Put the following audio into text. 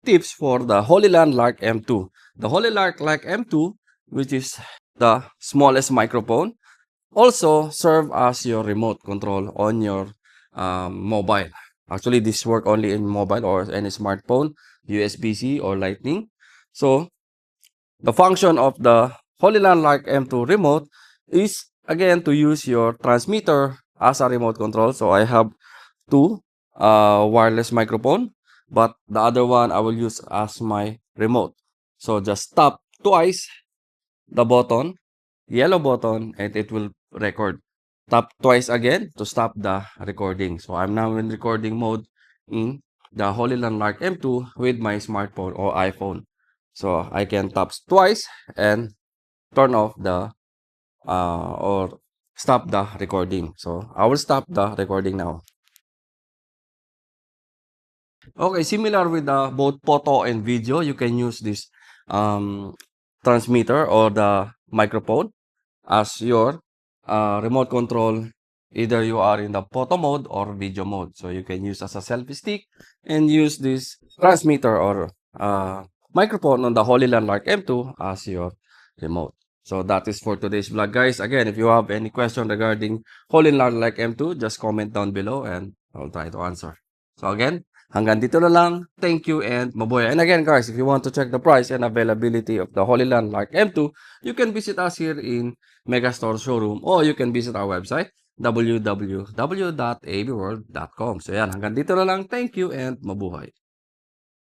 tips for the Hollyland LARK M2. The Hollyland LARK M2, which is the smallest microphone, also serve as your remote control on your mobile. Actually, this work only in mobile or any smartphone, USB-C or Lightning. So the function of the Hollyland LARK M2 remote is again to use your transmitter as a remote control. So I have two wireless microphone, but the other one I will use as my remote. So just tap twice the button, yellow button, and it will record. Tap twice again to stop the recording. So I'm now in recording mode in the Hollyland LARK M2 with my smartphone or iPhone. So I can tap twice and turn off the or stop the recording. So I will stop the recording now. Okay, similar with both photo and video, you can use this transmitter or the microphone as your remote control. Either you are in the photo mode or video mode. So you can use as a selfie stick and use this transmitter or microphone on the Hollyland LARK M2 as your remote. So that is for today's vlog, guys. Again, if you have any question regarding Hollyland LARK M2, just comment down below and I'll try to answer. So again, hanggang dito na lang. Thank you and mabuhay. And again, guys, if you want to check the price and availability of the Hollyland LARK M2, you can visit us here in Megastore Showroom or you can visit our website www.abworld.com. So yan, hanggang dito na lang. Thank you and mabuhay.